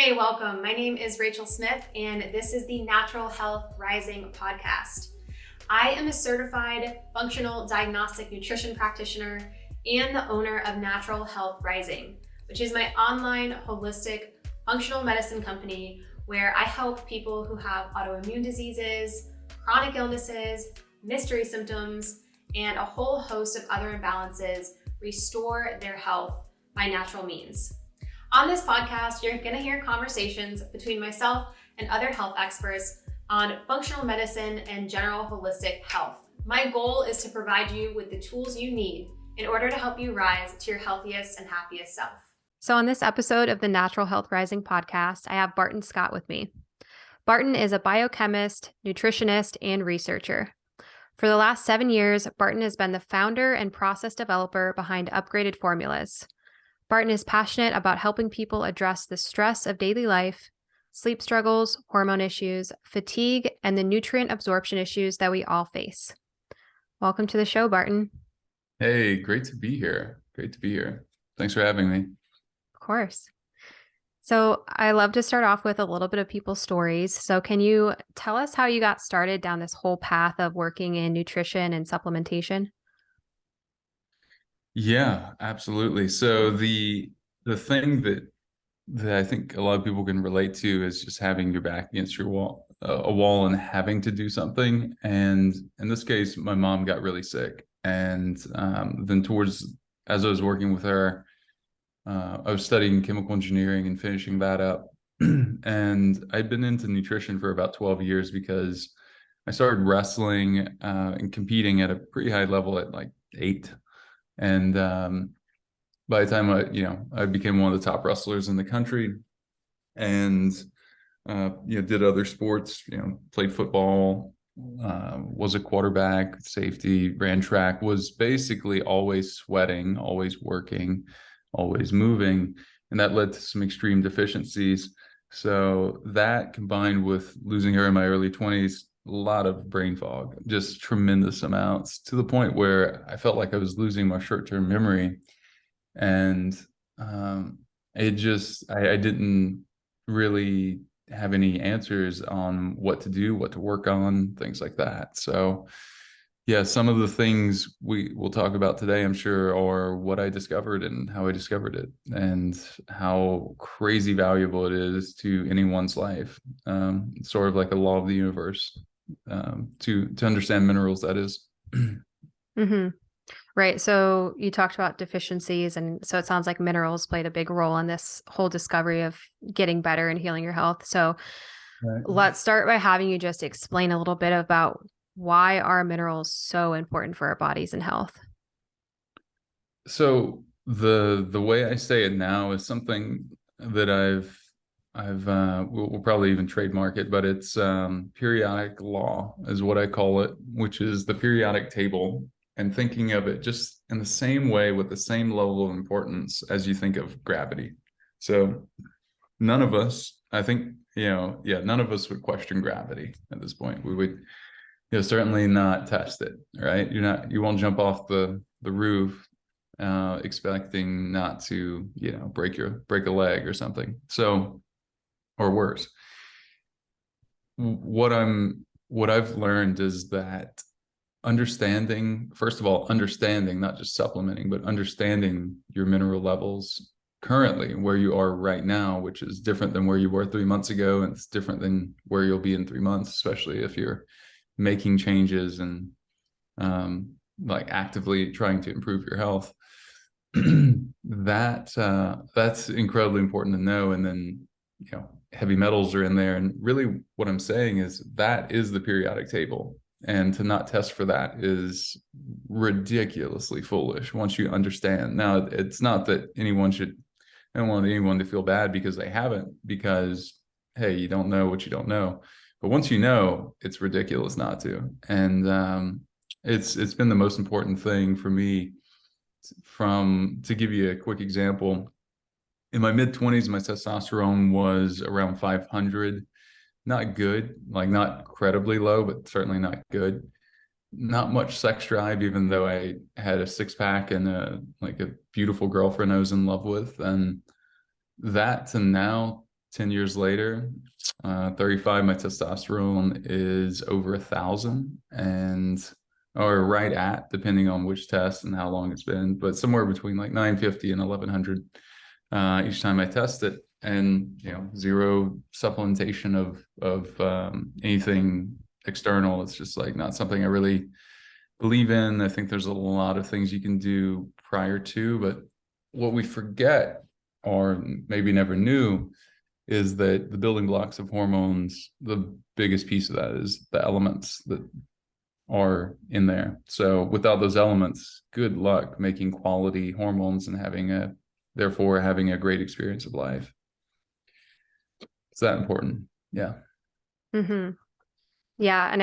Hey, welcome. My name is Rachel Smith, and this is the Natural Health Rising podcast. I am a certified functional diagnostic nutrition practitioner and the owner of Natural Health Rising, which is my online holistic functional medicine company where I help people who have autoimmune diseases, chronic illnesses, mystery symptoms, and a whole host of other imbalances restore their health by natural means. On this podcast, you're going to hear conversations between myself and other health experts on functional medicine and general holistic health. My goal is to provide you with the tools you need in order to help you rise to your healthiest and happiest self. So on this episode of the Natural Health Rising podcast, I have Barton Scott with me. Barton is a biochemist, nutritionist, and researcher. For the last 7 years, Barton has been the founder and process developer behind Upgraded Formulas. Barton is passionate about helping people address the stress of daily life, sleep struggles, hormone issues, fatigue, and the nutrient absorption issues that we all face. Welcome to the show, Barton. Hey, great to be here. Thanks for having me. Of course. So I love to start off with a little bit of people's stories. So can you tell us how you got started down this whole path of working in nutrition and supplementation? Yeah, absolutely. So the thing that I think a lot of people can relate to is just having your back against your wall, a wall, and having to do something. And in this case, my mom got really sick, and then as I was working with her, I was studying chemical engineering and finishing that up. And I'd been into nutrition for about 12 years because I started wrestling and competing at a pretty high level at like 8. And by the time I became one of the top wrestlers in the country, and did other sports, played football, was a quarterback, safety, ran track, was basically always sweating, always working, always moving, and that led to some extreme deficiencies. So that, combined with losing her in my early 20s, a lot of brain fog, just tremendous amounts, to the point where I felt like I was losing my short-term memory. And I didn't really have any answers on what to do, what to work on, things like that. So yeah, some of the things we will talk about today, I'm sure, are what I discovered and how I discovered it, and how crazy valuable it is to anyone's life. Sort of like a law of the universe, to understand minerals, that is. Mm-hmm. Right. So you talked about deficiencies, and so it sounds like minerals played a big role in this whole discovery of getting better and healing your health. So Right. Let's start by having you just explain a little bit about why are minerals so important for our bodies and health. So the way I say it now is something that we'll probably even trademark it, but it's periodic law is what I call it, which is the periodic table, and thinking of it just in the same way, with the same level of importance as you think of gravity. So none of us, I think, none of us would question gravity at this point. We would, certainly not test it, right? You won't jump off the roof expecting not to, break a leg or something. So, or worse. What I've learned is that first of all, understanding, not just supplementing, but understanding your mineral levels currently, where you are right now, which is different than where you were 3 months ago, and it's different than where you'll be in 3 months, especially if you're making changes and like actively trying to improve your health. That's incredibly important to know. And then, heavy metals are in there, and really what I'm saying is that is the periodic table, and to not test for that is ridiculously foolish once you understand. Now, it's not that I don't want anyone to feel bad because they haven't, because hey, you don't know what you don't know. But once you know, it's ridiculous not to. And it's been the most important thing for me. To give you a quick example, in my mid-20s, my testosterone was around 500. Not good, like not incredibly low, but certainly not good. Not much sex drive, even though I had a 6-pack and a beautiful girlfriend I was in love with. And that to now 10 years later, 35, my testosterone is over 1,000 or right at, depending on which test and how long it's been, but somewhere between like 950 and 1,100 each time I test it. And, zero supplementation of anything external. It's just like not something I really believe in. I think there's a lot of things you can do prior to, but what we forget or maybe never knew is that the building blocks of hormones, the biggest piece of that is the elements that are in there. So without those elements, good luck making quality hormones and therefore having a great experience of life. It's that important. Yeah. Mm-hmm. Yeah. And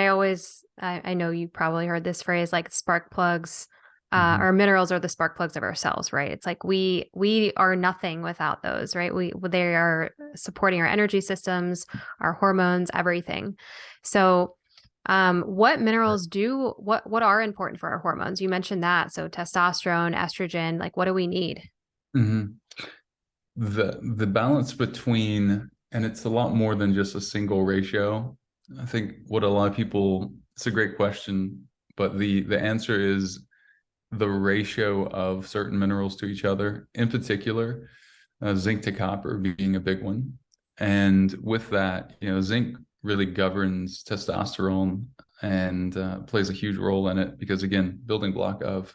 I know you probably heard this phrase, like spark plugs, our minerals are the spark plugs of our cells, right? It's like we are nothing without those, right? They are supporting our energy systems, our hormones, everything. So what minerals what are important for our hormones? You mentioned that. So testosterone, estrogen, like what do we need? Mm-hmm. The balance between, and it's a lot more than just a single ratio. I think what a lot of people, it's a great question, but the answer is the ratio of certain minerals to each other, in particular, zinc to copper being a big one. And with that, zinc really governs testosterone and plays a huge role in it because, again, building block of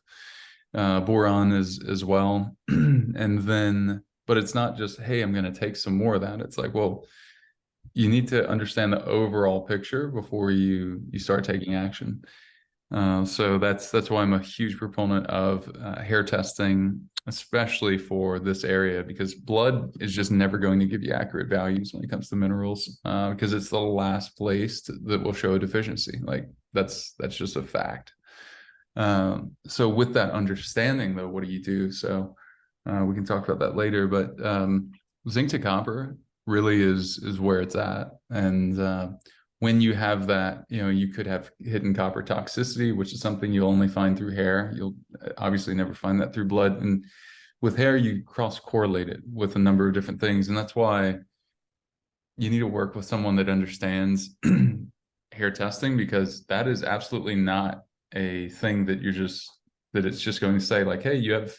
boron as well. And then, but it's not just, hey, I'm going to take some more of that. It's like, well, you need to understand the overall picture before you start taking action. So that's why I'm a huge proponent of hair testing, especially for this area, because blood is just never going to give you accurate values when it comes to minerals, because it's the last place that will show a deficiency. Like that's just a fact. So with that understanding, though, what do you do? So we can talk about that later, but zinc to copper really is where it's at. And when you have that, you could have hidden copper toxicity, which is something you'll only find through hair. You'll obviously never find that through blood. And with hair, you cross-correlate it with a number of different things. And that's why you need to work with someone that understands hair testing, because that is absolutely not a thing that it's just going to say like, hey, you have,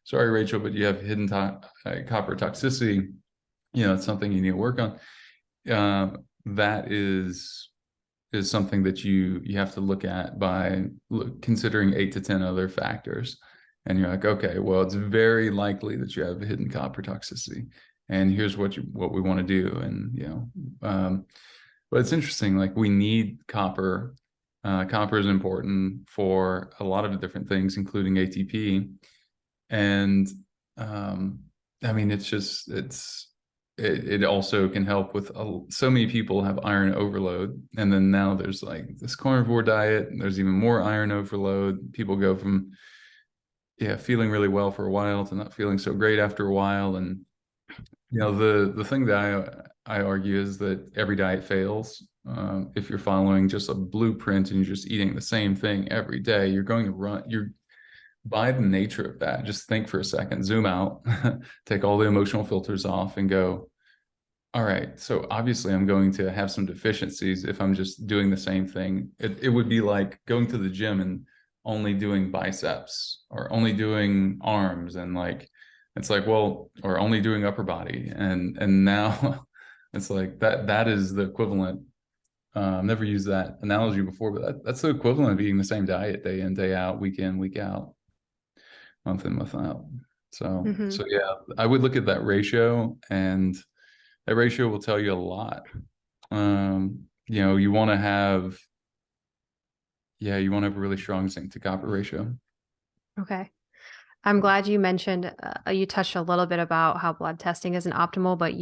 sorry, Rachel, but you have hidden copper toxicity. It's something you need to work on. That is something that you have to look at by considering 8 to 10 other factors. And you're like, okay, well, it's very likely that you have a hidden copper toxicity, and here's what we want to do. And but it's interesting, like we need copper. Copper is important for a lot of different things, including ATP. And I mean, it also can help with so many people have iron overload. And then now there's like this carnivore diet, and there's even more iron overload. People go from feeling really well for a while to not feeling so great after a while. And the thing that I argue is that every diet fails. If you're following just a blueprint and you're just eating the same thing every day, you're going to by the nature of that, just think for a second, zoom out, take all the emotional filters off and go, all right, so obviously I'm going to have some deficiencies if I'm just doing the same thing. It would be like going to the gym and only doing biceps or only doing arms, and like, it's like, well, or only doing upper body. And now it's like that is the equivalent. I've never used that analogy before, but that's the equivalent of eating the same diet day in, day out, week in, week out, month in, month out. So yeah, I would look at that ratio, and that ratio will tell you a lot. You want to have a really strong zinc to copper ratio. Okay. I'm glad you mentioned, you touched a little bit about how blood testing isn't optimal, but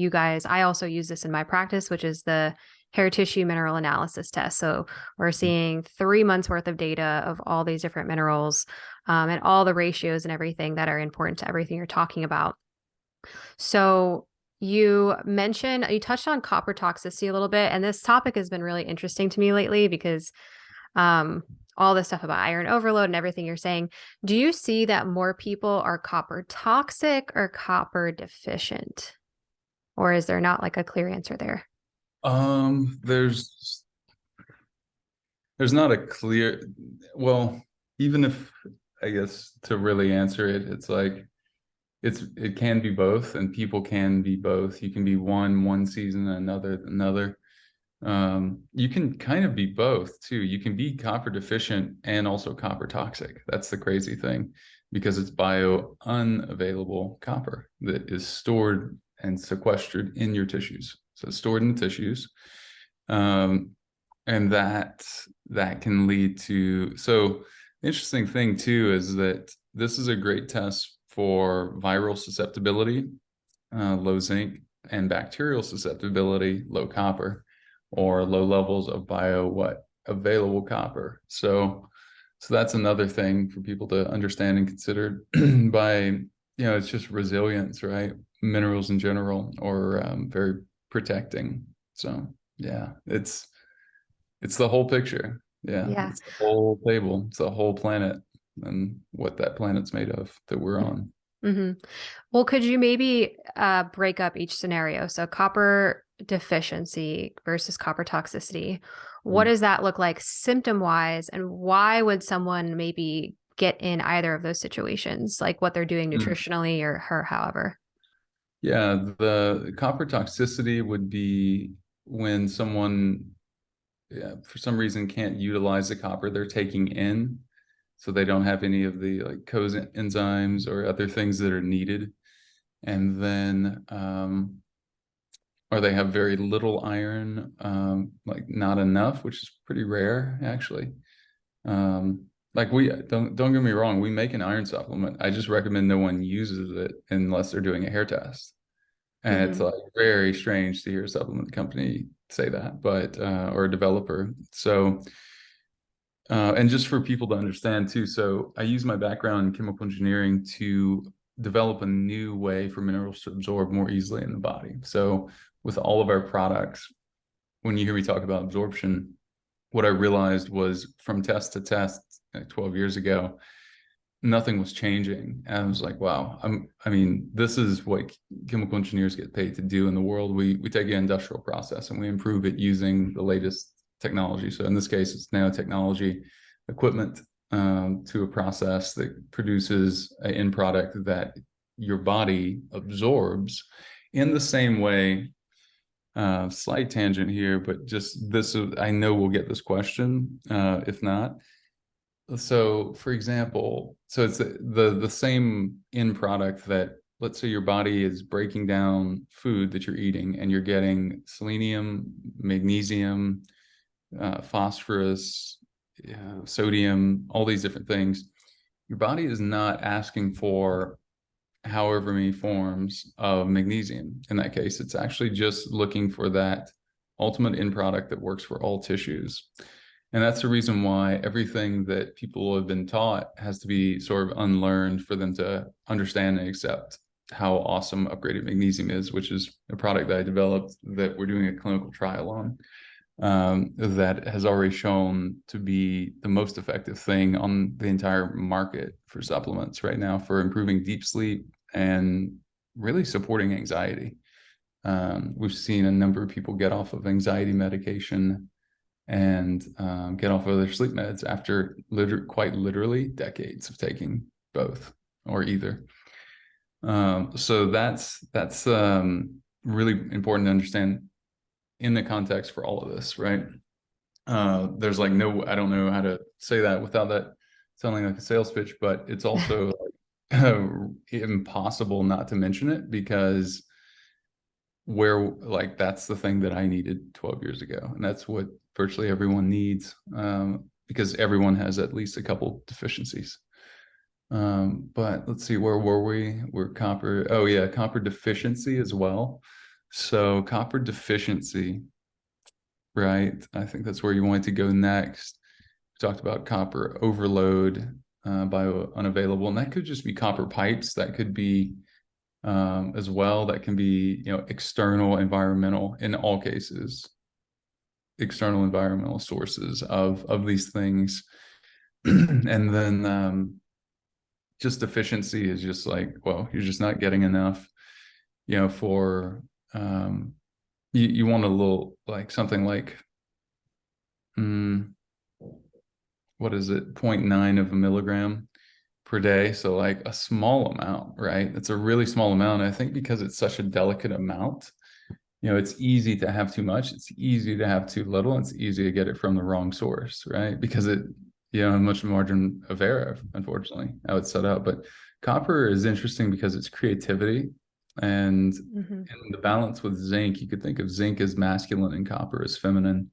I also use this in my practice, which is the hair tissue mineral analysis test. So we're seeing 3 months worth of data of all these different minerals, and all the ratios and everything that are important to everything you're talking about. So you touched on copper toxicity a little bit, and this topic has been really interesting to me lately because all this stuff about iron overload and everything you're saying. Do you see that more people are copper toxic or copper deficient? or is there not like a clear answer there? There's not a clear, well, even if, I guess, to really answer it, it's like it can be both, and people can be both. You can be one season and another. You can kind of be both too. You can be copper deficient and also copper toxic. That's the crazy thing, because it's bio unavailable copper that is stored and sequestered in your tissues. So it's stored in the tissues. And that can lead to, so the interesting thing too is that this is a great test for viral susceptibility, low zinc, and bacterial susceptibility, low copper, or low levels of available copper. So that's another thing for people to understand and consider by, it's just resilience, right? Minerals in general, or very protecting. So yeah, it's the whole picture. Yeah. It's the whole table. It's the whole planet and what that planet's made of that we're on. Mm-hmm. Well, could you maybe break up each scenario? So copper deficiency versus copper toxicity. What does that look like symptom-wise, and why would someone maybe get in either of those situations, like what they're doing nutritionally or however? Yeah, the copper toxicity would be when someone, for some reason, can't utilize the copper they're taking in. So they don't have any of the like coenzymes or other things that are needed. And then, or they have very little iron, like not enough, which is pretty rare actually. Like we don't get me wrong, we make an iron supplement. I just recommend no one uses it unless they're doing a hair test. And it's like very strange to hear a supplement company say that, but or a developer. So and just for people to understand too, so I use my background in chemical engineering to develop a new way for minerals to absorb more easily in the body. So with all of our products, when you hear me talk about absorption, what I realized was from test to test, like 12 years ago, nothing was changing. And I was like, wow, I mean, this is what chemical engineers get paid to do in the world. We take an industrial process and we improve it using the latest technology. So in this case, it's nanotechnology equipment to a process that produces an end product that your body absorbs in the same way. Slight tangent here, but just this, I know we'll get this question, if not. So for example, so it's the same end product that, let's say your body is breaking down food that you're eating and you're getting selenium, magnesium, phosphorus, sodium, all these different things. Your body is not asking for however many forms of magnesium. In that case, it's actually just looking for that ultimate end product that works for all tissues. And that's the reason why everything that people have been taught has to be sort of unlearned for them to understand and accept how awesome upgraded magnesium is, which is a product that I developed that we're doing a clinical trial on, that has already shown to be the most effective thing on the entire market for supplements right now for improving deep sleep and really supporting anxiety. We've seen a number of people get off of anxiety medication and get off of their sleep meds after quite literally decades of taking both or either. So that's really important to understand in the context for all of this, right? There's like no, I don't know how to say that without that sounding like a sales pitch, but it's also impossible not to mention it, because that's the thing that I needed 12 years ago. And that's what virtually everyone needs, because everyone has at least a couple deficiencies. But let's see, where were we? We're copper. Oh yeah, copper deficiency as well. So copper deficiency, right? I think that's where you wanted to go next. We talked about copper overload, bio unavailable, and that could just be copper pipes. That could be as well. That can be, external environmental, in all cases, external environmental sources of these things. And then just deficiency is just like, well, you're just not getting enough, for you want a little, like something like, what is it, 0.9 of a milligram per day. So like a small amount, right? It's a really small amount. And I think because it's such a delicate amount, it's easy to have too much. It's easy to have too little. It's easy to get it from the wrong source, right? Because it, much margin of error, unfortunately, how it's set up. But copper is interesting because it's creativity. And in the balance with zinc, you could think of zinc as masculine and copper as feminine,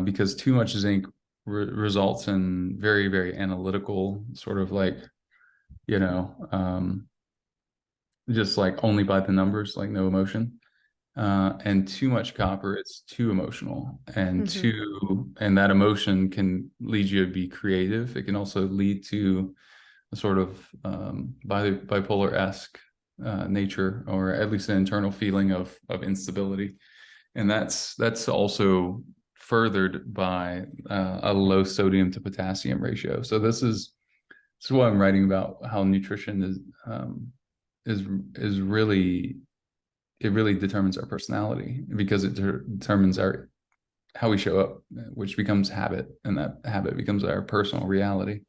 because too much zinc results in very, very analytical, sort of like, just like only by the numbers, like no emotion. And too much copper, it's too emotional, and and that emotion can lead you to be creative. It can also lead to a sort of bipolar-esque nature, or at least an internal feeling of instability. And that's also furthered by a low sodium to potassium ratio. So this is what I'm writing about, how nutrition is really, it really determines our personality, because it determines how we show up, which becomes habit, and that habit becomes our personal reality.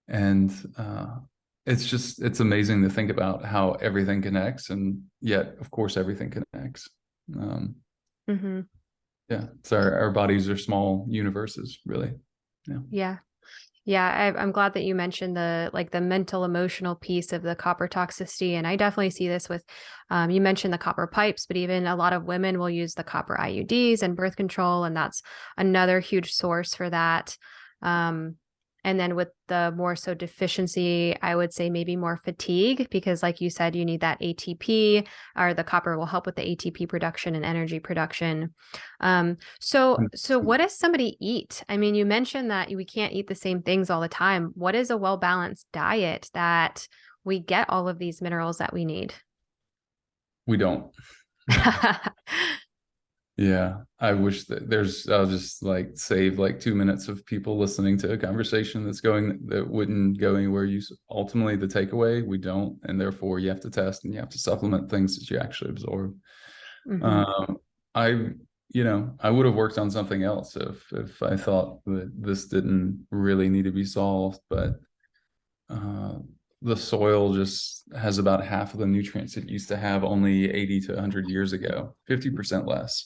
And it's amazing to think about how everything connects, and yet, of course, everything connects. Yeah, so our bodies are small universes, really. Yeah, I'm glad that you mentioned the mental emotional piece of the copper toxicity. And I definitely see this with, you mentioned the copper pipes, but even a lot of women will use the copper IUDs and birth control. And that's another huge source for that. And then with the more so deficiency, I would say maybe more fatigue, because like you said, you need that ATP, or the copper will help with the ATP production and energy production. So what does somebody eat? I mean, you mentioned that we can't eat the same things all the time. What is a well-balanced diet that we get all of these minerals that we need? We don't. Yeah, I wish that I'll just like save like 2 minutes of people listening to a conversation that wouldn't go anywhere. Ultimately, the takeaway, we don't, and therefore you have to test and you have to supplement things that you actually absorb. I would have worked on something else if I thought that this didn't really need to be solved, but the soil just has about half of the nutrients it used to have only 80 to 100 years ago, 50% less.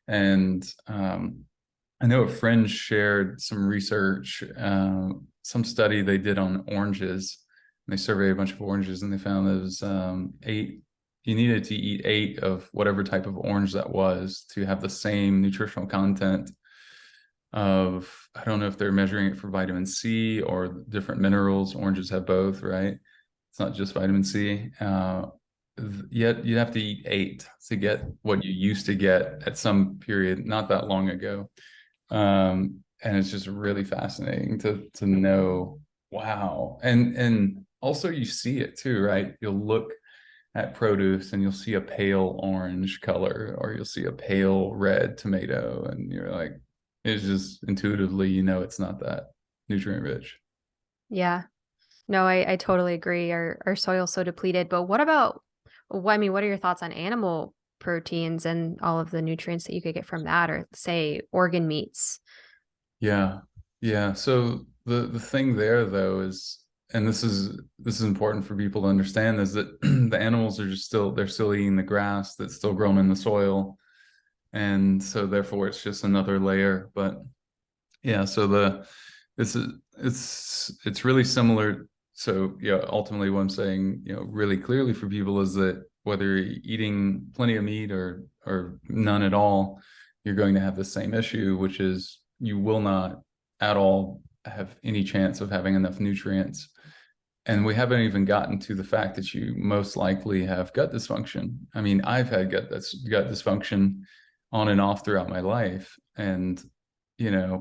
And I know a friend shared some research, some study they did on oranges. And they surveyed a bunch of oranges, and they found there was you needed to eat 8 of whatever type of orange that was to have the same nutritional content of, I don't know if they're measuring it for vitamin C or different minerals. Oranges have both, right? It's not just vitamin C. Yet you have to eat 8 to get what you used to get at some period not that long ago. And it's just really fascinating to know, wow. And also you see it too, right? You'll look at produce and you'll see a pale orange color, or you'll see a pale red tomato, and you're like, it's just intuitively, it's not that nutrient rich. Yeah, no, I totally agree. Our soil's so depleted. But what about, what are your thoughts on animal proteins and all of the nutrients that you could get from that, or say organ meats? Yeah. So the thing there though is, and this is important for people to understand, is that the animals are they're still eating the grass that's still grown in the soil. And so therefore it's just another layer. But yeah, so it's really similar. So yeah, ultimately what I'm saying, really clearly for people is that whether you're eating plenty of meat or none at all, you're going to have the same issue, which is you will not at all have any chance of having enough nutrients. And we haven't even gotten to the fact that you most likely have gut dysfunction. I mean, I've had gut dysfunction on and off throughout my life. And,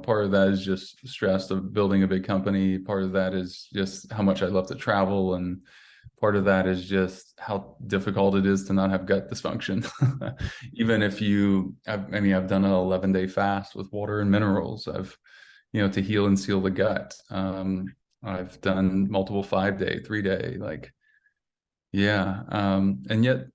part of that is just stress of building a big company. Part of that is just how much I love to travel. And part of that is just how difficult it is to not have gut dysfunction. Even if I've done an 11-day fast with water and minerals. I've, to heal and seal the gut. I've done multiple 5-day, 3-day, like, Yeah. And yet,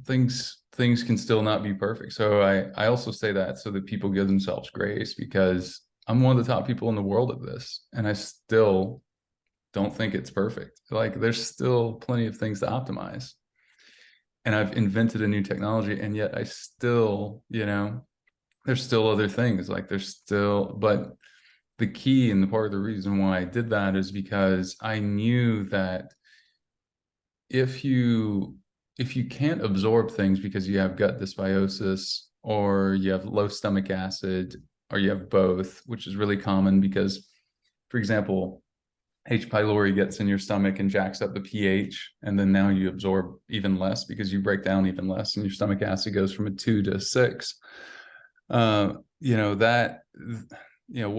things can still not be perfect. So I also say that so that people give themselves grace, because I'm one of the top people in the world at this, and I still don't think it's perfect. Like, there's still plenty of things to optimize. And I've invented a new technology, and yet I still, there's still other things. Like, but the key and the part of the reason why I did that is because I knew that if you can't absorb things because you have gut dysbiosis, or you have low stomach acid, or you have both, which is really common because, for example, H. pylori gets in your stomach and jacks up the pH, and then now you absorb even less because you break down even less, and your stomach acid goes from a 2 to a 6. What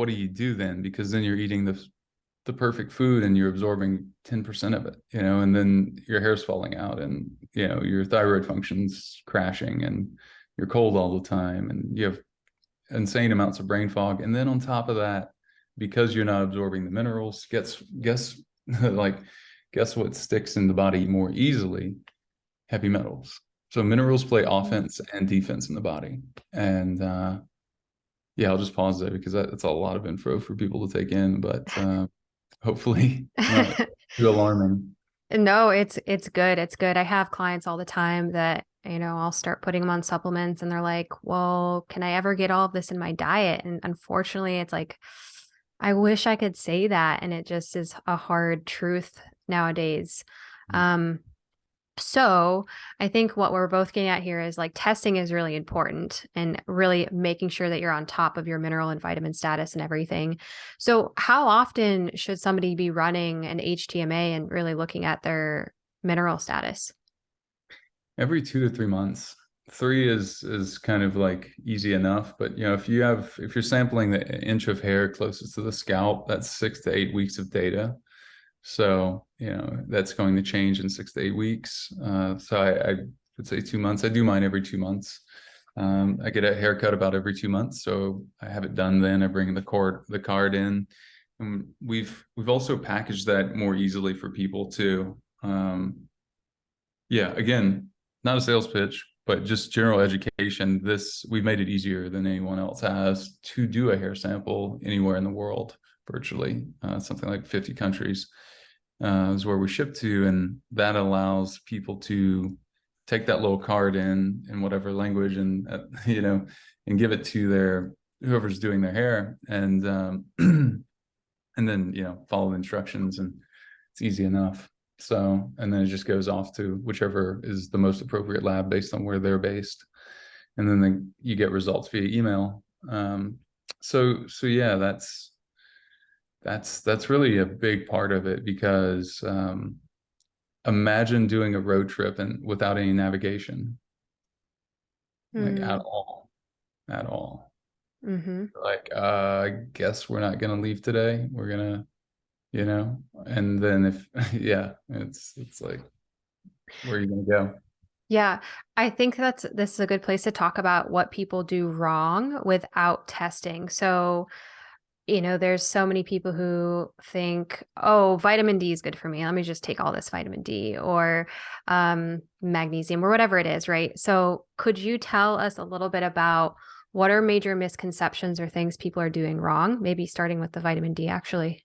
do you do then? Because then you're eating the perfect food and you're absorbing 10% of it, and then your hair's falling out, and your thyroid function's crashing, and you're cold all the time, and you have insane amounts of brain fog. And then on top of that, because you're not absorbing the minerals, guess what sticks in the body more easily? Heavy metals. So minerals play offense and defense in the body. And yeah, I'll just pause there because that's a lot of info for people to take in, but hopefully not too alarming. No, it's good. It's good. I have clients all the time that, I'll start putting them on supplements and they're like, well, can I ever get all of this in my diet? And unfortunately, it's like, I wish I could say that. And it just is a hard truth nowadays. So I think what we're both getting at here is like testing is really important and really making sure that you're on top of your mineral and vitamin status and everything. So how often should somebody be running an HTMA and really looking at their mineral status? Every 2 to 3 months. 3 is kind of like easy enough, but if you're sampling the inch of hair closest to the scalp, that's 6 to 8 weeks of data. So, that's going to change in 6 to 8 weeks. So I would say 2 months. I do mine every 2 months. I get a haircut about every 2 months. So I have it done then. I bring the card in. And we've also packaged that more easily for people too. Yeah, again, not a sales pitch, but just general education. We've made it easier than anyone else has to do a hair sample anywhere in the world, virtually. Something like 50 countries is where we ship to, and that allows people to take that little card in whatever language, and and give it to whoever's doing their hair, and and then follow the instructions, and it's easy enough. So, and then it just goes off to whichever is the most appropriate lab based on where they're based, and then you get results via email. So yeah, that's really a big part of it, because imagine doing a road trip and without any navigation, like at all. Like, I guess we're not going to leave today. We're going to, and then yeah, it's like, where are you going to go? Yeah, I think this is a good place to talk about what people do wrong without testing. So, there's so many people who think, oh, vitamin D is good for me. Let me just take all this vitamin D, or magnesium, or whatever it is, right? So could you tell us a little bit about what are major misconceptions or things people are doing wrong? Maybe starting with the vitamin D, actually.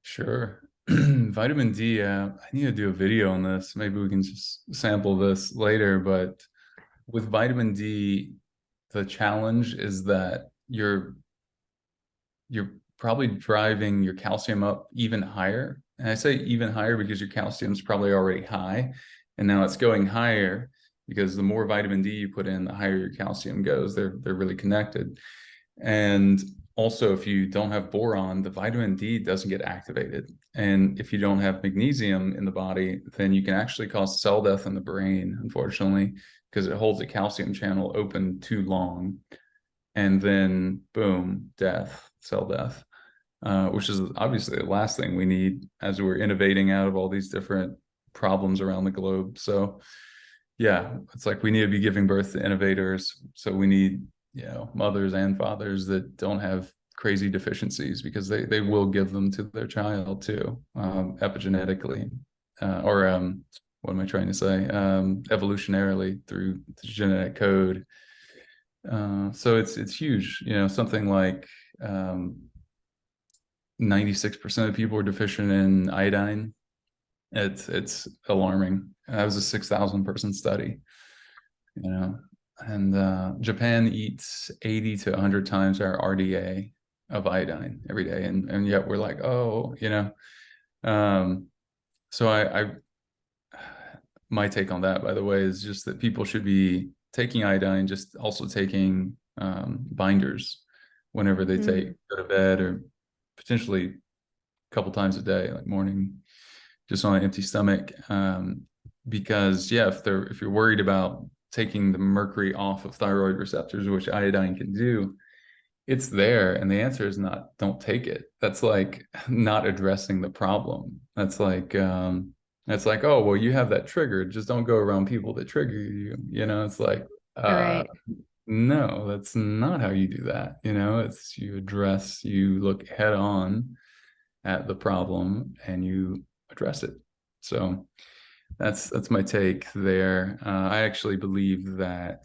Sure. Vitamin D, I need to do a video on this. Maybe we can just sample this later. But with vitamin D, the challenge is that you're probably driving your calcium up even higher. And I say even higher because your calcium is probably already high, and now it's going higher because the more vitamin D you put in, the higher your calcium goes. They're really connected. And also, if you don't have boron, the vitamin D doesn't get activated. And if you don't have magnesium in the body, then you can actually cause cell death in the brain, unfortunately, because it holds the calcium channel open too long. And then, boom, cell death, which is obviously the last thing we need as we're innovating out of all these different problems around the globe. So yeah, it's like we need to be giving birth to innovators. So we need mothers and fathers that don't have crazy deficiencies, because they will give them to their child too, epigenetically, or what am I trying to say? Evolutionarily through the genetic code. So it's huge, something like 96% of people are deficient in iodine. It's alarming. That was a 6,000 person study, and Japan eats 80 to 100 times our RDA of iodine every day, and yet we're like, so I my take on that, by the way, is just that people should be taking iodine, just also taking binders whenever they go to bed, or potentially a couple times a day, like morning, just on an empty stomach. Because if you're worried about taking the mercury off of thyroid receptors, which iodine can do, it's there, and the answer is not, don't take it. That's like not addressing the problem. That's like oh, well, you have that trigger, just don't go around people that trigger you. It's like, Right. no, that's not how you do that. It's you look head on at the problem and you address it. So that's my take there. I actually believe that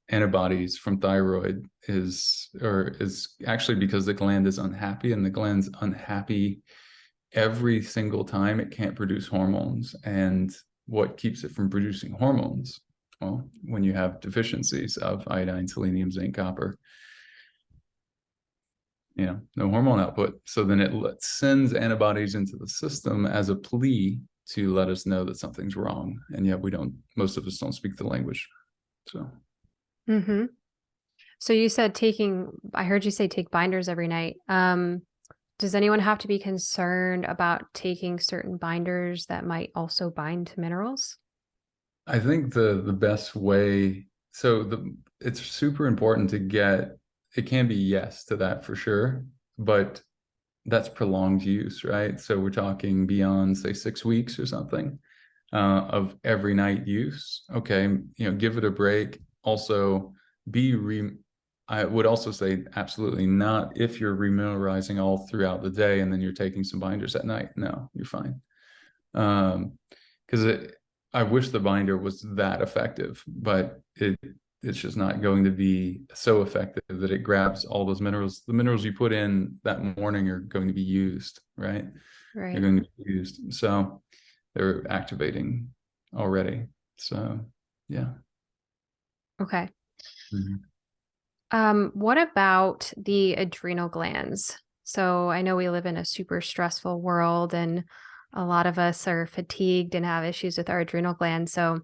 antibodies from thyroid is actually because the gland is unhappy, and the gland's unhappy every single time it can't produce hormones. And what keeps it from producing hormones? Well, when you have deficiencies of iodine, selenium, zinc, copper, no hormone output. So then it sends antibodies into the system as a plea to let us know that something's wrong. And yet most of us don't speak the language. So. Mm-hmm. So you said I heard you say take binders every night. Does anyone have to be concerned about taking certain binders that might also bind to minerals? I think the best way, it's super important to get, it can be yes to that for sure, but that's prolonged use, right? So we're talking beyond, say, 6 weeks or something of every night use. Okay, give it a break. Also, I would also say absolutely not if you're remineralizing all throughout the day and then you're taking some binders at night. No, you're fine. Because I wish the binder was that effective, but it's just not going to be so effective that it grabs all those minerals. The minerals you put in that morning are going to be used, right? Right. They're going to be used. So they're activating already. So, yeah. Okay. Mm-hmm. What about the adrenal glands? So I know we live in a super stressful world, and a lot of us are fatigued and have issues with our adrenal glands. So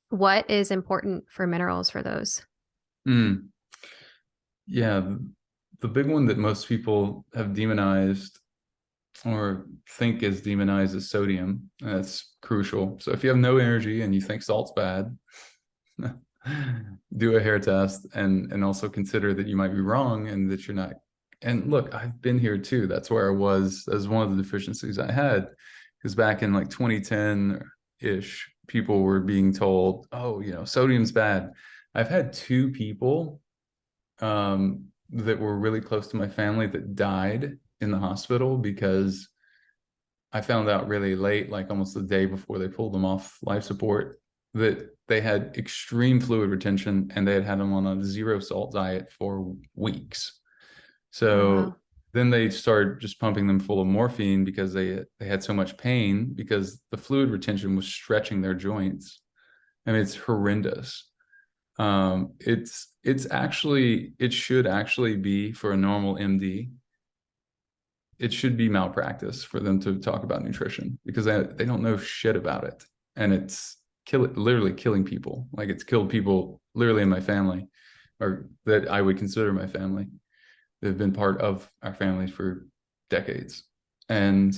what is important for minerals for those? Yeah, the big one that most people have demonized or think is demonized is sodium. That's crucial. So if you have no energy and you think salt's bad, do a hair test, and also consider that you might be wrong and that you're not. And look, I've been here too. That's where I was, as one of the deficiencies I had, because back in like 2010-ish, people were being told, oh, sodium's bad. I've had 2 people that were really close to my family that died in the hospital because I found out really late, like almost the day before they pulled them off life support, that they had extreme fluid retention and they had them on a 0 salt diet for weeks. So then they started just pumping them full of morphine because they had so much pain because the fluid retention was stretching their joints. I mean, it's horrendous. It should actually be, for a normal MD, it should be malpractice for them to talk about nutrition because they don't know shit about it. And it's literally killing people. Like, it's killed people literally in my family, or that I would consider my family. They've been part of our family for decades. And,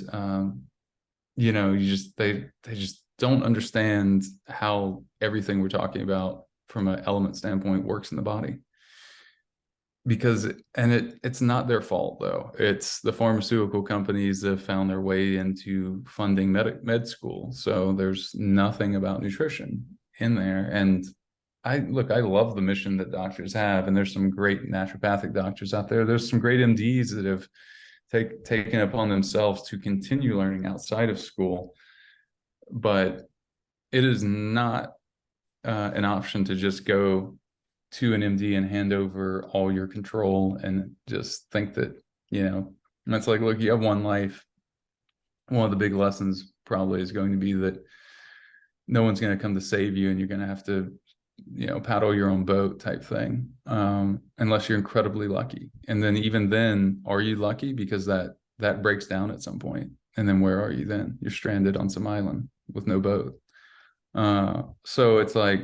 they just don't understand how everything we're talking about from an element standpoint works in the body. It's not their fault, though. It's the pharmaceutical companies that have found their way into funding med school. So there's nothing about nutrition in there. And I love the mission that doctors have, and there's some great naturopathic doctors out there. There's some great MDs that have taken upon themselves to continue learning outside of school. but it is not an option to just go to an MD and hand over all your control and just think that, it's like, look, you have one life. One of the big lessons probably is going to be that no one's going to come to save you, and you're going to have to, paddle your own boat type thing, unless you're incredibly lucky. And then even then, are you lucky? Because that breaks down at some point. And then where are you then? You're stranded on some island with no boat. So it's like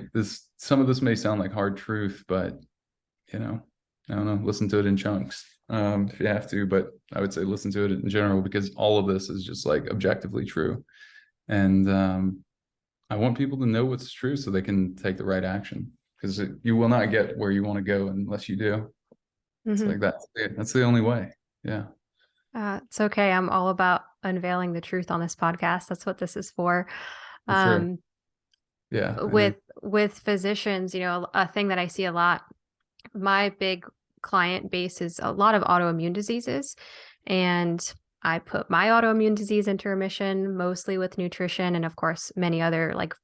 some of this may sound like hard truth, but I don't know, listen to it in chunks, if you have to, but I would say listen to it in general, because all of this is just like objectively true. And I want people to know what's true so they can take the right action, because you will not get where you want to go unless you do. It's like that's the only way. Yeah. It's okay. I'm all about unveiling the truth on this podcast. That's what this is for. Sure. Yeah. With physicians, a thing that I see a lot, my big client base is a lot of autoimmune diseases, and I put my autoimmune disease into remission, mostly with nutrition and of course many other like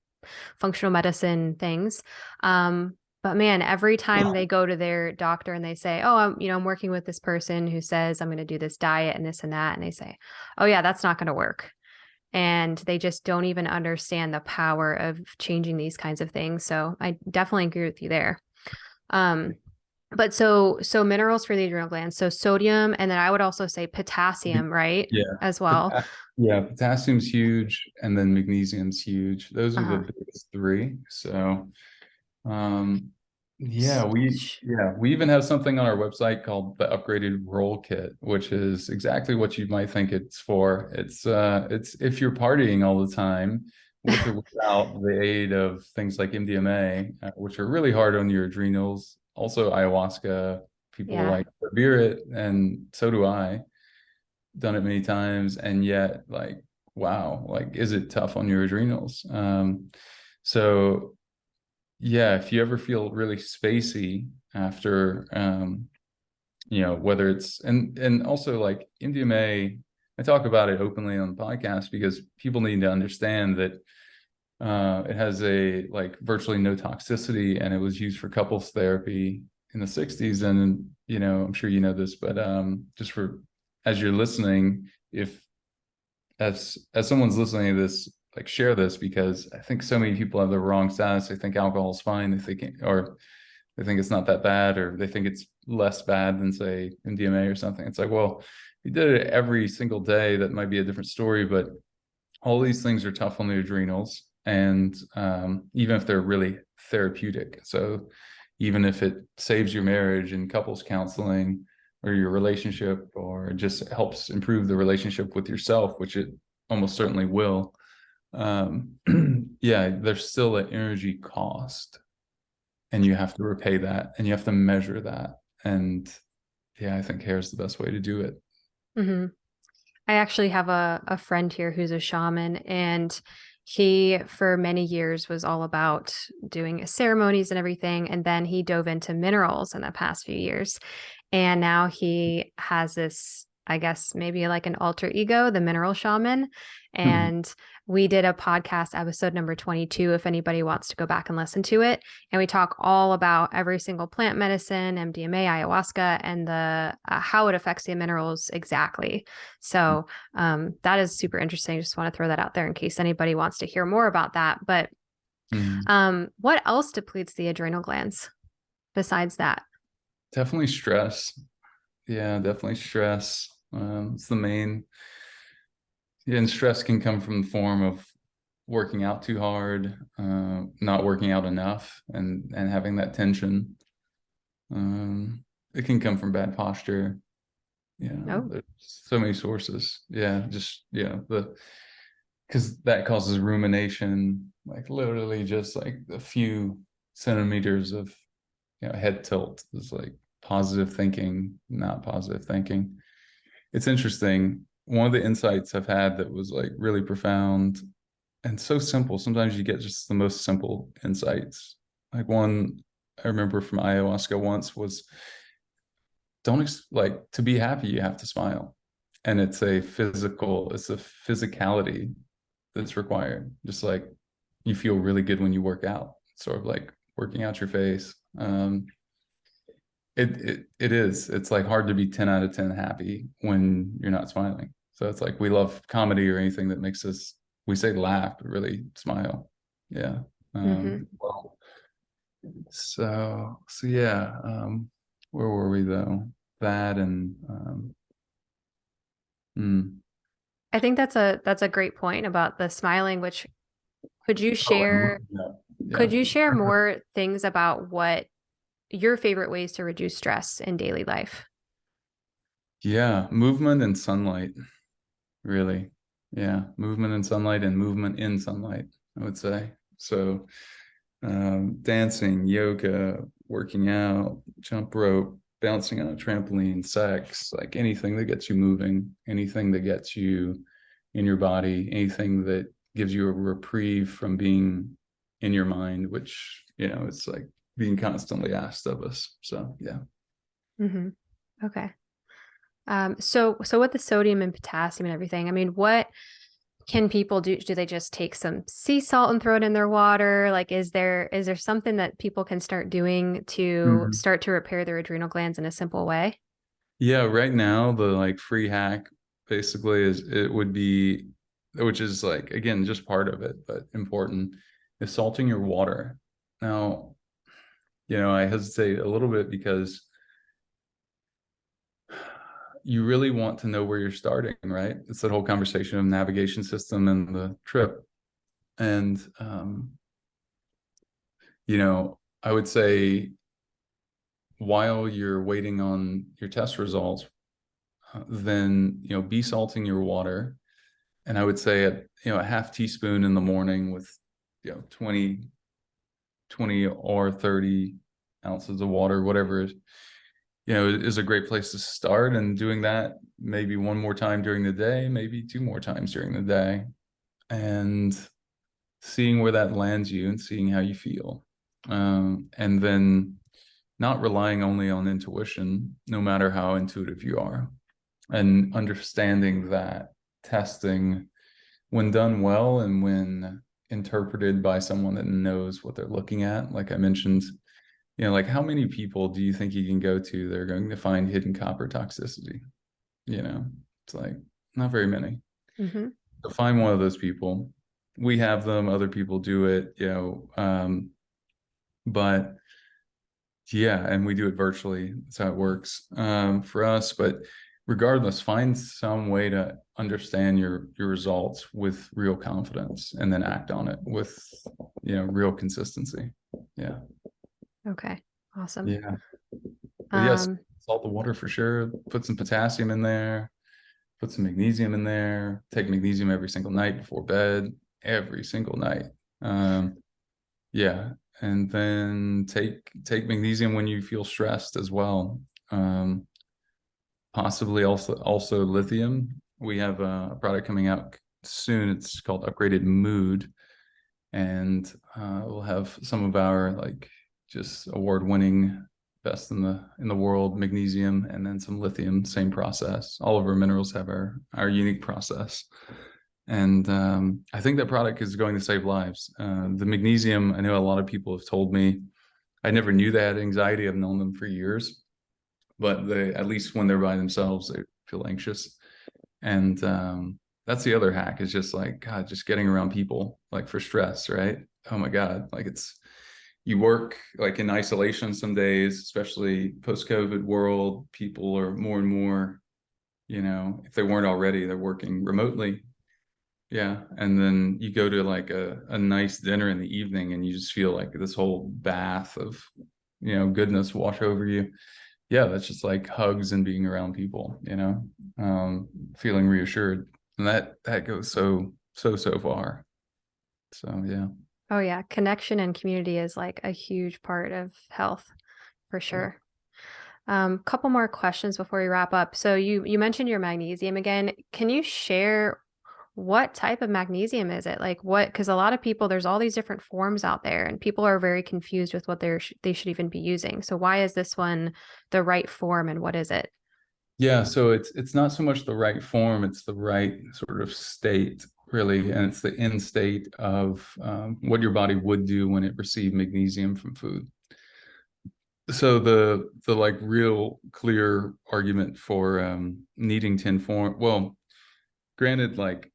functional medicine things. But man, every time they go to their doctor and they say, oh, I'm working with this person who says I'm going to do this diet and this and that. And they say, oh yeah, that's not going to work. And they just don't even understand the power of changing these kinds of things. So I definitely agree with you there. But so minerals for the adrenal glands, so sodium, and then I would also say potassium, right? Yeah. As well. Yeah, potassium's huge, and then magnesium's huge. Those are the biggest three. So, we even have something on our website called the Upgraded Roll Kit, which is exactly what you might think it's for. It's if you're partying all the time, with or without the aid of things like MDMA, which are really hard on your adrenals. Also ayahuasca, people like to revere it, and so do I. Done it many times, and yet, like, wow, like, is it tough on your adrenals? So yeah, if you ever feel really spacey after, whether it's, and also like MDMA, I talk about it openly on the podcast because people need to understand that it has a like virtually no toxicity, and it was used for couples therapy in the 60s. And I'm sure you know this, but just for as you're listening, if as someone's listening to this, like, share this, because I think so many people have the wrong status. They think alcohol is fine, they think it's not that bad, or they think it's less bad than, say, MDMA or something. It's like, well, if you did it every single day, that might be a different story, but all these things are tough on the adrenals. And even if they're really therapeutic, so even if it saves your marriage in couples counseling, or your relationship, or just helps improve the relationship with yourself, which it almost certainly will, there's still an energy cost, and you have to repay that, and you have to measure that. And I think hair is the best way to do it. Mm-hmm. I actually have a friend here who's a shaman, and he, for many years, was all about doing ceremonies and everything. And then he dove into minerals in the past few years. And now he has this, I guess, maybe like an alter ego, the mineral shaman. And we did a podcast, episode number 22, if anybody wants to go back and listen to it. And we talk all about every single plant medicine, MDMA, ayahuasca, and the how it affects the minerals exactly. So that is super interesting. I just want to throw that out there in case anybody wants to hear more about that. But what else depletes the adrenal glands besides that? Definitely stress. Yeah, definitely stress. It's the main. Yeah, and stress can come from the form of working out too hard, not working out enough, and having that tension. It can come from bad posture. There's so many sources. Because that causes rumination, like literally just like a few centimeters of head tilt is like positive thinking, not positive thinking. It's interesting. One of the insights I've had that was like really profound and so simple. Sometimes you get just the most simple insights. Like one I remember from ayahuasca once was, to be happy, you have to smile. And it's a physicality that's required. Just like you feel really good when you work out, sort of like working out your face. It is. It's like hard to be 10 out of 10 happy when you're not smiling. So it's like we love comedy or anything that makes us, we say laugh, but really smile. Yeah. Well, so yeah. Where were we though? That and I think that's a great point about the smiling, which could you share yeah. more things about what your favorite ways to reduce stress in daily life? Yeah, movement and sunlight, really. Yeah, movement and sunlight and movement in sunlight, I would say. So dancing, yoga, working out, jump rope, bouncing on a trampoline, sex, like anything that gets you moving, anything that gets you in your body, anything that gives you a reprieve from being in your mind, which, it's like being constantly asked of us. So, yeah. Okay. So with the sodium and potassium and everything, I mean, what can people do? Do they just take some sea salt and throw it in their water? Like, is there something that people can start doing to start to repair their adrenal glands in a simple way? Yeah, right now the like free hack basically would be, which is like, again, just part of it, but important, is salting your water. Now, I hesitate a little bit because you really want to know where you're starting, right? It's that whole conversation of navigation system and the trip. And, I would say while you're waiting on your test results, then, be salting your water. And I would say a half teaspoon in the morning with, 20 or 30 ounces of water, whatever is a great place to start. And doing that maybe one more time during the day, maybe two more times during the day, and seeing where that lands you and seeing how you feel. And then not relying only on intuition, no matter how intuitive you are, and understanding that testing, when done well and when interpreted by someone that knows what they're looking at, like I mentioned, like how many people do you think you can go to that are going to find hidden copper toxicity? It's like not very many. So find one of those people. We have them, other people do it, but yeah, and we do it virtually. That's how it works for us. But regardless, find some way to understand your results with real confidence and then act on it with, real consistency. Yeah. Okay. Awesome. Yeah. But yes, salt the water for sure. Put some potassium in there. Put some magnesium in there. Take magnesium every single night before bed. Every single night. Yeah. And then take magnesium when you feel stressed as well. Possibly also lithium. We have a product coming out soon. It's called Upgraded Mood, and we'll have some of our like just award-winning best in the world magnesium, and then some lithium. Same process. All of our minerals have our unique process. And I think that product is going to save lives. The magnesium, I know a lot of people have told me, I never knew they had anxiety. I've known them for years, but at least when they're by themselves, they feel anxious. And that's the other hack, is just like, God, just getting around people like for stress, right? Oh my God. Like you work like in isolation some days, especially post-COVID world, people are more and more, if they weren't already, they're working remotely. Yeah. And then you go to like a nice dinner in the evening and you just feel like this whole bath of, goodness wash over you. Yeah. That's just like hugs and being around people, feeling reassured. And that goes so far. So, yeah. Oh yeah. Connection and community is like a huge part of health for sure. Couple more questions before we wrap up. So you mentioned your magnesium again. Can you share what type of magnesium is it? Like because a lot of people, there's all these different forms out there and people are very confused with what they should even be using. So why is this one the right form and what is it? Yeah, so it's not so much the right form, it's the right sort of state, really, and it's the end state of what your body would do when it received magnesium from food. So the like real clear argument for needing to inform, well, granted, like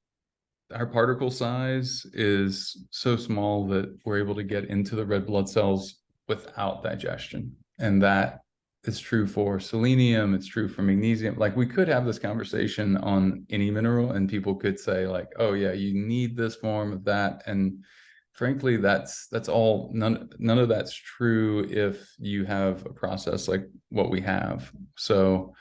our particle size is so small that we're able to get into the red blood cells without digestion. And that is true for selenium, it's true for magnesium. Like we could have this conversation on any mineral and people could say like, oh yeah, you need this form of that. And frankly, that's all, none of that's true if you have a process like what we have. So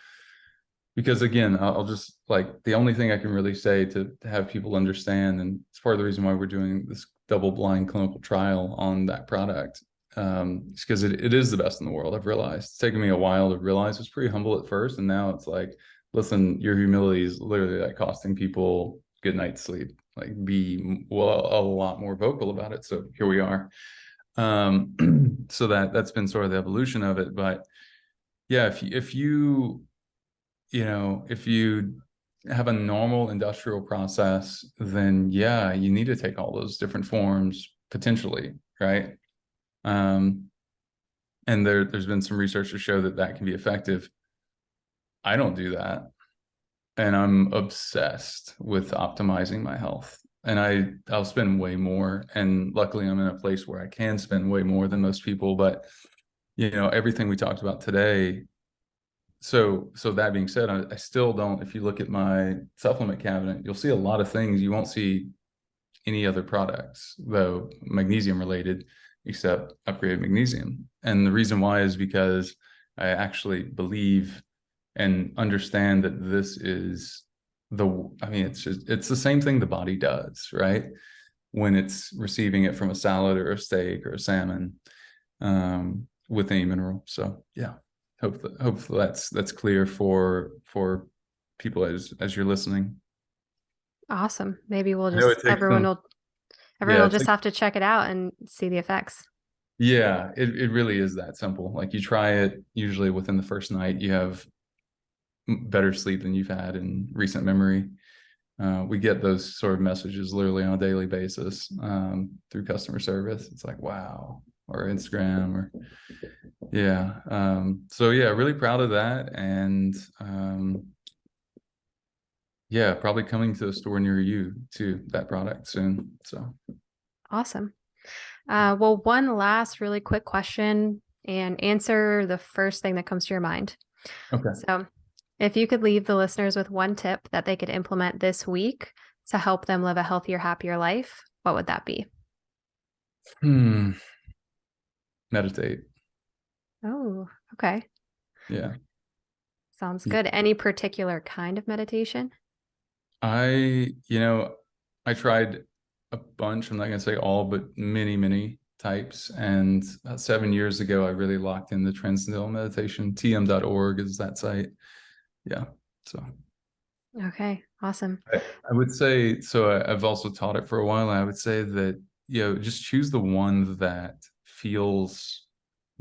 because again, I'll just like the only thing I can really say to have people understand, and it's part of the reason why we're doing this double-blind clinical trial on that product, is because it is the best in the world. I've realized it's taken me a while to realize. It was pretty humble at first, and now it's like, listen, your humility is literally like costing people good night's sleep. Like, be a lot more vocal about it. So here we are. So that's been sort of the evolution of it. But yeah, if you have a normal industrial process, then yeah, you need to take all those different forms potentially, right? And there's been some research to show that can be effective. I don't do that. And I'm obsessed with optimizing my health. And I'll spend way more. And luckily I'm in a place where I can spend way more than most people. But, everything we talked about today. So that being said, I still don't, if you look at my supplement cabinet, you'll see a lot of things you won't see any other products, though magnesium related, except upgraded magnesium. And the reason why is because I actually believe and understand that this is it's the same thing the body does, right? When it's receiving it from a salad or a steak or a salmon, with any mineral. So yeah. Hopefully that's clear for people as you're listening. Awesome. Maybe we'll just everyone will just have to check it out and see the effects. Yeah, it really is that simple. Like you try it, usually within the first night, you have better sleep than you've had in recent memory. We get those sort of messages literally on a daily basis through customer service. It's like, wow, or Instagram or yeah. So yeah, really proud of that. And yeah, probably coming to a store near you too, that product soon. So awesome. Well, one last really quick question and answer the first thing that comes to your mind. Okay. So if you could leave the listeners with one tip that they could implement this week to help them live a healthier, happier life, what would that be? Meditate. Oh, okay. Yeah. Sounds good. Any particular kind of meditation? I tried a bunch. I'm not going to say all, but many types. And about 7 years ago, I really locked in the Transcendental Meditation. tm.org is that site. Yeah. So. Okay. Awesome. I would say, so I've also taught it for a while. I would say that, just choose the one that feels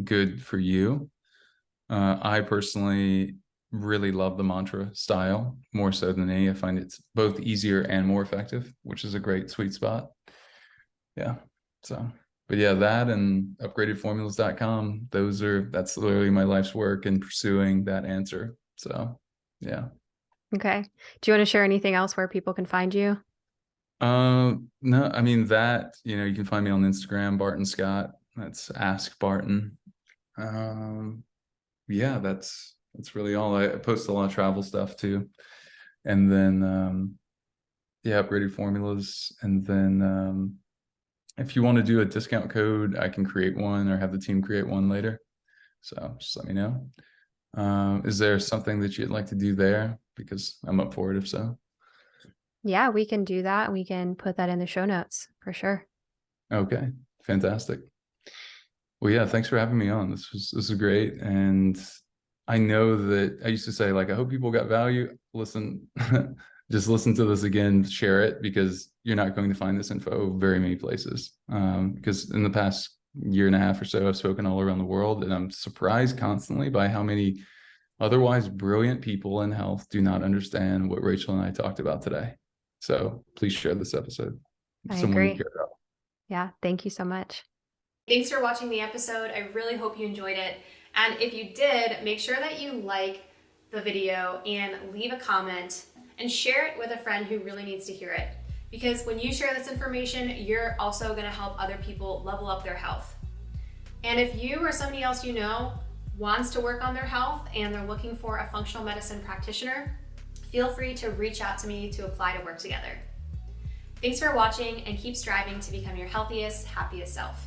good for you. I personally really love the mantra style more so than any. I find it's both easier and more effective, which is a great sweet spot. Yeah. So, but yeah, that and upgradedformulas.com, that's literally my life's work in pursuing that answer. So, yeah. Okay. Do you want to share anything else where people can find you? No, I mean that, you can find me on Instagram, Barton Scott. That's Ask Barton. Yeah, that's really all. I post a lot of travel stuff too. And then, yeah, upgraded formulas. And then, if you want to do a discount code, I can create one or have the team create one later. So just let me know. Is there something that you'd like to do there? Because I'm up for it if so. Yeah, we can do that. We can put that in the show notes for sure. Okay, fantastic. Well, yeah, thanks for having me on. This is great. And I know that I used to say, like, I hope people got value. Listen, just listen to this again, share it, because you're not going to find this info very many places. Because in the past year and a half or so, I've spoken all around the world, and I'm surprised constantly by how many otherwise brilliant people in health do not understand what Rachel and I talked about today. So please share this episode with I someone you agree. care about. Yeah, thank you so much. Thanks for watching the episode. I really hope you enjoyed it. And if you did, make sure that you like the video and leave a comment and share it with a friend who really needs to hear it. Because when you share this information, you're also going to help other people level up their health. And if you or somebody else you know wants to work on their health and they're looking for a functional medicine practitioner, feel free to reach out to me to apply to work together. Thanks for watching, and keep striving to become your healthiest, happiest self.